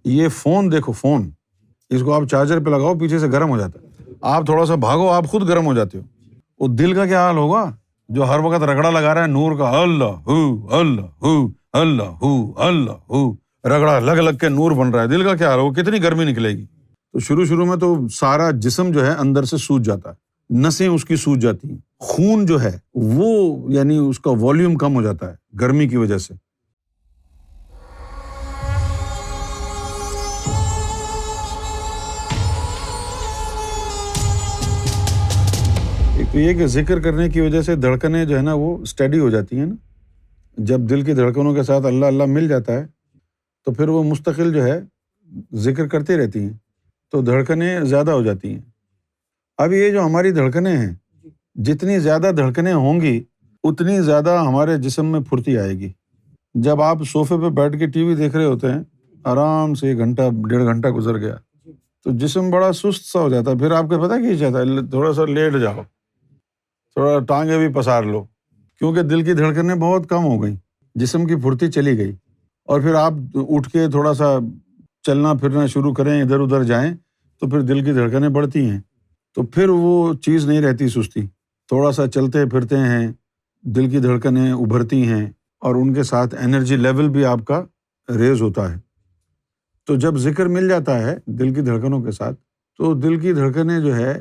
یہ فون دیکھو، فون اس کو آپ چارجر پہ لگاؤ، پیچھے سے گرم ہو جاتا ہے، آپ تھوڑا سا بھاگو آپ خود گرم ہو جاتے ہو۔ وہ دل کا کیا حال ہوگا جو ہر وقت رگڑا لگا رہا ہے نور کا، اللہ ہو اللہ ہو اللہ ہو اللہ ہو، رگڑا لگ لگ کے نور بن رہا ہے، دل کا کیا حال ہوگا، کتنی گرمی نکلے گی۔ تو شروع میں تو سارا جسم جو ہے اندر سے سوج جاتا ہے، نسیں اس کی سوج جاتی ہیں، خون جو ہے وہ یعنی اس کا والیوم کم ہو جاتا ہے گرمی کی وجہ سے۔ ایک تو یہ کہ ذکر کرنے کی وجہ سے دھڑکنیں جو ہے نا وہ اسٹڈی ہو جاتی ہیں نا، جب دل کی دھڑکنوں کے ساتھ اللہ اللہ مل جاتا ہے تو پھر وہ مستقل جو ہے ذکر کرتی رہتی ہیں، تو دھڑکنیں زیادہ ہو جاتی ہیں۔ اب یہ جو ہماری دھڑکنیں ہیں، جتنی زیادہ دھڑکنیں ہوں گی اتنی زیادہ ہمارے جسم میں پھرتی آئے گی۔ جب آپ صوفے پہ بیٹھ کے ٹی وی دیکھ رہے ہوتے ہیں، آرام سے 1 گھنٹہ 1.5 گھنٹہ گزر گیا تو جسم بڑا سست سا ہو جاتا ہے، پھر آپ کو پتہ کیا چاہتا ہے، تھوڑا سا لیٹ جاؤ، تھوڑا ٹانگیں بھی پسار لو، کیونکہ دل کی دھڑکنیں بہت کم ہو گئیں، جسم کی پھرتی چلی گئی، اور پھر آپ اٹھ کے تھوڑا سا چلنا پھرنا شروع کریں، ادھر ادھر جائیں تو پھر دل کی دھڑکنیں بڑھتی ہیں، تو پھر وہ چیز نہیں رہتی سستی، تھوڑا سا چلتے پھرتے ہیں، دل کی دھڑکنیں ابھرتی ہیں اور ان کے ساتھ انرجی لیول بھی آپ کا ریز ہوتا ہے۔ تو جب ذکر مل جاتا ہے دل کی دھڑکنوں کے ساتھ تو دل کی دھڑکنیں جو ہے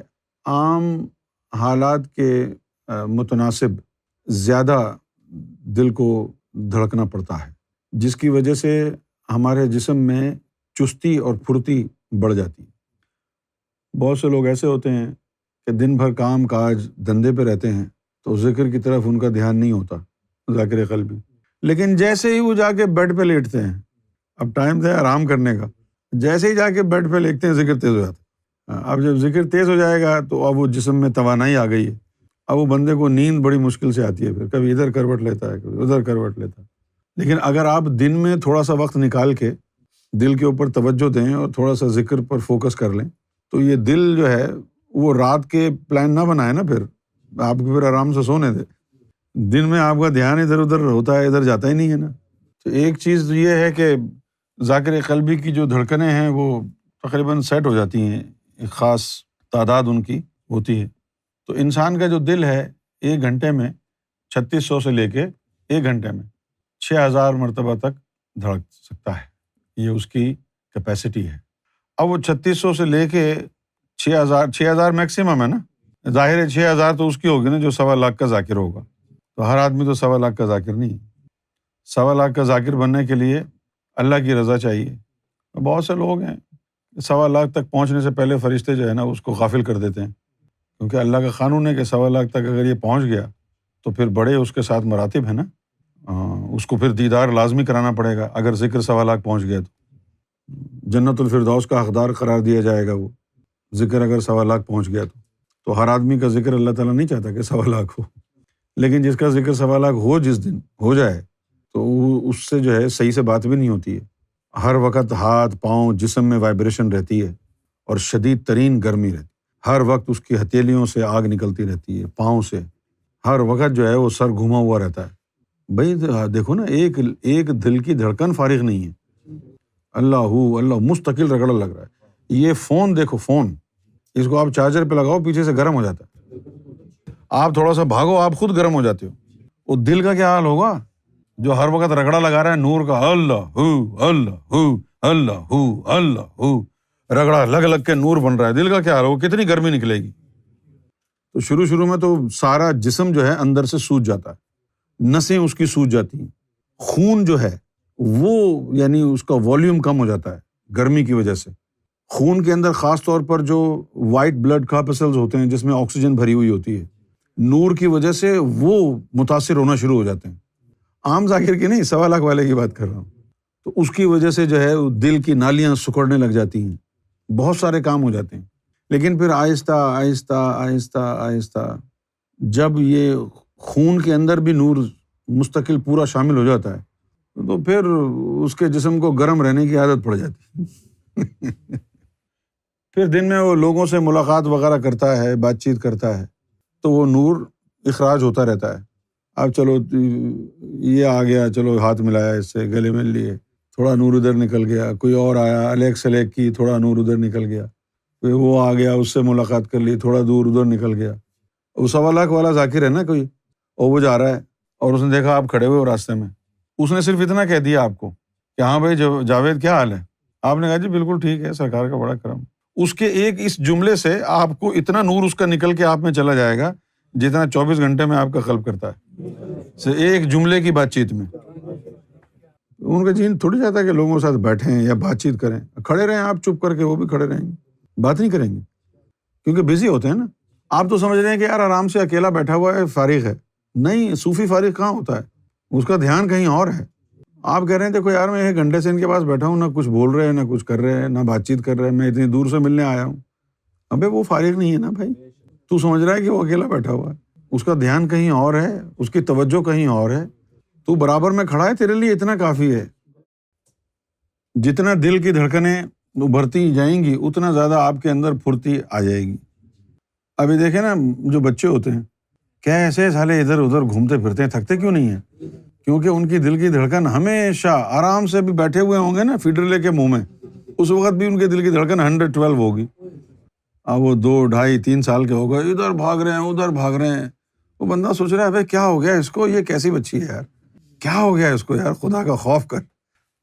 عام حالات کے متناسب زیادہ دل کو دھڑکنا پڑتا ہے، جس کی وجہ سے ہمارے جسم میں چستی اور پھرتی بڑھ جاتی ہے۔ بہت سے لوگ ایسے ہوتے ہیں کہ دن بھر کام کاج دھندے پہ رہتے ہیں تو ذکر کی طرف ان کا دھیان نہیں ہوتا، ذاکر قلبی، لیکن جیسے ہی وہ جا کے بیڈ پہ لیٹتے ہیں، اب ٹائم ہے آرام کرنے کا، جیسے ہی جا کے بیڈ پہ لیٹتے ہیں ذکر تیز ہو جاتا ہے۔ اب جب ذکر تیز ہو جائے گا تو اب وہ جسم میں توانائی آ گئی ہے، اب وہ بندے کو نیند بڑی مشکل سے آتی ہے، پھر کبھی ادھر کروٹ لیتا ہے کبھی ادھر کروٹ لیتا ہے۔ لیکن اگر آپ دن میں تھوڑا سا وقت نکال کے دل کے اوپر توجہ دیں اور تھوڑا سا ذکر پر فوکس کر لیں تو یہ دل جو ہے وہ رات کے پلان نہ بنائے نا، پھر آپ کو پھر آرام سے سونے دے، دن میں آپ کا دھیان ادھر ادھر ہوتا ہے، ادھر جاتا ہی نہیں ہے نا۔ تو ایک چیز یہ ہے کہ ذاکر قلبی کی جو دھڑکنیں ہیں وہ تقریباً سیٹ ہو جاتی ہیں، ایک خاص تعداد ان کی ہوتی ہے۔ تو انسان کا جو دل ہے 1 گھنٹے میں 3600 سے لے کے 1 گھنٹے میں 6000 مرتبہ تک دھڑک سکتا ہے، یہ اس کی کیپیسٹی ہے۔ اب وہ 3600 سے لے کے 6000 میکسیمم ہے نا، ظاہر ہے 6000 تو اس کی ہوگی نا جو 1.25 لاکھ کا ذاکر ہوگا، تو ہر آدمی تو 1.25 لاکھ کا ذاکر نہیں ہے۔ 1.25 لاکھ کا ذاکر بننے کے لیے اللہ کی رضا چاہیے۔ بہت سے لوگ ہیں 1.25 لاکھ تک پہنچنے سے پہلے فرشتے جو ہے نا اس کو غافل کر دیتے ہیں، کیونکہ اللہ کا قانون ہے کہ 1.25 لاکھ تک اگر یہ پہنچ گیا تو پھر بڑے اس کے ساتھ مراتب ہیں نا، اس کو پھر دیدار لازمی کرانا پڑے گا۔ اگر ذکر 1.25 لاکھ پہنچ گیا تو جنت الفردوس کا حقدار قرار دیا جائے گا، وہ ذکر اگر 1.25 لاکھ پہنچ گیا تو ہر آدمی کا ذکر اللہ تعالیٰ نہیں چاہتا کہ 1.25 لاکھ ہو، لیکن جس کا ذکر 1.25 لاکھ ہو جس دن ہو جائے تو وہ اس سے جو ہے صحیح سے بات بھی نہیں ہوتی ہے، ہر وقت ہاتھ پاؤں جسم میں وائبریشن رہتی ہے اور شدید ترین گرمی رہتی ہے، ہر وقت اس کی ہتھیلیوں سے آگ نکلتی رہتی ہے، پاؤں سے ہر وقت جو ہے وہ سر گھوما ہوا رہتا ہے۔ بھائی دیکھو نا، ایک دل کی دھڑکن فارغ نہیں ہے، اللہ مستقل رگڑا لگ رہا ہے۔ یہ فون دیکھو، فون اس کو آپ چارجر پہ لگاؤ، پیچھے سے گرم ہو جاتا ہے، آپ تھوڑا سا بھاگو آپ خود گرم ہو جاتے ہو۔ وہ دل کا کیا حال ہوگا جو ہر وقت رگڑا لگا رہا ہے نور کا، اللہ ہو اللہ ہو اللہ ہو اللہ ہو، رگڑا لگ لگ کے نور بن رہا ہے، دل کا کیا حال ہوگا، کتنی گرمی نکلے گی۔ تو شروع میں تو سارا جسم جو ہے اندر سے سوج جاتا ہے، نسیں اس کی سوج جاتی ہیں، خون جو ہے وہ یعنی اس کا والیوم کم ہو جاتا ہے گرمی کی وجہ سے۔ خون کے اندر خاص طور پر جو وائٹ بلڈ کارپسلز ہوتے ہیں جس میں آکسیجن بھری ہوئی ہوتی ہے، نور کی وجہ سے وہ متاثر ہونا شروع ہو جاتے ہیں۔ عام ذاکر کی نہیں، 1.25 لاکھ والے کی بات کر رہا ہوں۔ تو اس کی وجہ سے جو ہے دل کی نالیاں سکڑنے لگ جاتی ہیں، بہت سارے کام ہو جاتے ہیں۔ لیکن پھر آہستہ آہستہ آہستہ آہستہ جب یہ خون کے اندر بھی نور مستقل پورا شامل ہو جاتا ہے تو پھر اس کے جسم کو گرم رہنے کی عادت پڑ جاتی ہے۔ پھر دن میں وہ لوگوں سے ملاقات وغیرہ کرتا ہے، بات چیت کرتا ہے تو وہ نور اخراج ہوتا رہتا ہے۔ اب چلو یہ آ گیا، چلو ہاتھ ملایا، اس سے گلے مل لیے، تھوڑا نور ادھر نکل گیا، کوئی اور آیا الیک سلیک کی، تھوڑا نور ادھر نکل گیا، پھر وہ آ گیا اس سے ملاقات کر لی، تھوڑا دور ادھر نکل گیا۔ وہ 1.25 لاکھ والا ذاکر ہے نا کوئی، اور وہ جا رہا ہے اور اس نے دیکھا آپ کھڑے ہوئے ہو راستے میں، اس نے صرف اتنا کہہ دیا آپ کو کہ ہاں بھائی جاوید کیا حال ہے؟ آپ نے کہا جی بالکل ٹھیک ہے، سرکار کا بڑا کرم۔ اس کے ایک اس جملے سے آپ کو اتنا نور اس کا نکل کے آپ میں چلا جائے گا جتنا 24 گھنٹے میں آپ کا قلب کرتا ہے، ایک جملے کی بات چیت میں۔ ان کا جین تھوڑی چاہتا ہے کہ لوگوں کے ساتھ بیٹھیں یا بات چیت کریں، کھڑے رہیں آپ چپ کر کے، وہ بھی کھڑے رہیں گے، بات نہیں کریں گے کیونکہ بزی ہوتے ہیں نا۔ آپ تو سمجھ رہے ہیں کہ یار آرام سے اکیلا بیٹھا ہوا ہے، فارغ ہے۔ نہیں، صوفی فارغ کہاں ہوتا ہے، اس کا دھیان کہیں اور ہے۔ آپ کہہ رہے ہیں دیکھو یار میں 1 گھنٹے سے ان کے پاس بیٹھا ہوں، نہ کچھ بول رہے ہیں، نہ کچھ کر رہے ہیں، نہ بات چیت کر رہے ہیں، میں اتنی دور سے ملنے آیا ہوں۔ ابے وہ فارغ نہیں ہے نا بھائی، تو سمجھ رہا ہے کہ وہ اکیلا بیٹھا ہوا ہے، اس کا دھیان کہیں اور ہے، اس کی توجہ کہیں اور ہے۔ تو برابر میں کھڑا ہے، تیرے لیے اتنا کافی ہے۔ جتنا دل کی دھڑکنیں ابھرتی جائیں گی اتنا زیادہ آپ کے اندر پھرتی آ جائے گی۔ ابھی دیکھیں نا، جو بچے ہوتے ہیں کیا ایسے سالے ادھر ادھر گھومتے پھرتے ہیں، تھکتے کیوں نہیں ہیں؟ کیونکہ ان کی دل کی دھڑکن ہمیشہ آرام سے بھی بیٹھے ہوئے ہوں گے نا فیڈر لے کے منہ میں، اس وقت بھی ان کے دل کی دھڑکن 112 ہوگی۔ اب وہ 2 2.5 3 سال کے ہو گئے، ادھر بھاگ رہے ہیں ادھر بھاگ رہے ہیں، وہ بندہ سوچ رہا ہے بھائی کیا ہو گیا اس کو، یہ کیسی بچی ہے یار، کیا ہو گیا اس کو یار، خدا کا خوف کر۔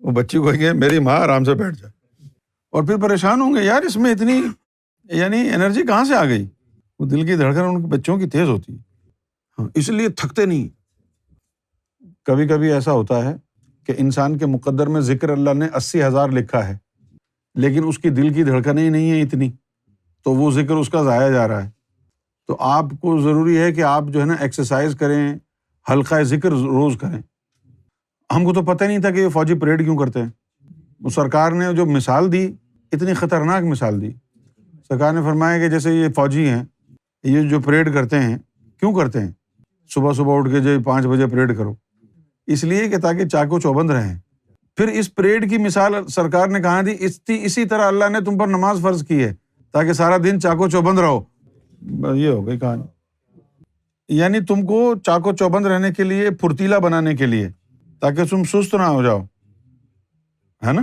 وہ بچی کو کہیں گے میری ماں آرام سے بیٹھ جائے، اور پھر پریشان ہوں گے یار اس میں اتنی انرجی کہاں سے آ گئی۔ وہ دل کی دھڑکن ان کے بچوں کی تیز ہوتی ہے، ہاں، اس لیے تھکتے نہیں۔ کبھی کبھی ایسا ہوتا ہے کہ انسان کے مقدر میں ذکر اللہ نے 80,000 لکھا ہے، لیکن اس کی دل کی دھڑکنیں ہی نہیں ہیں اتنی، تو وہ ذکر اس کا ضائع جا رہا ہے۔ تو آپ کو ضروری ہے کہ آپ جو ہے نا ایکسرسائز کریں، حلقہ ذکر روز کریں۔ ہم کو تو پتہ نہیں تھا کہ یہ فوجی پریڈ کیوں کرتے ہیں۔ وہ سرکار نے جو مثال دی، اتنی خطرناک مثال دی۔ سرکار نے فرمایا کہ جیسے یہ فوجی ہیں، یہ جو پریڈ کرتے ہیں، کیوں کرتے ہیں؟ صبح صبح اٹھ کے جو 5 بجے پریڈ کرو، اس لیے کہ تاکہ چاق و چوبند رہیں۔ پھر اس پریڈ کی مثال سرکار نے کہاں دی؟ اسی طرح اللہ نے تم پر نماز فرض کی ہے تاکہ سارا دن چاق و چوبند رہو۔ یہ ہو گئی کہانی، یعنی تم کو چاق و چوبند رہنے کے لیے، پھرتیلا بنانے کے لیے، تاکہ تم سست نہ ہو جاؤ، ہے نا۔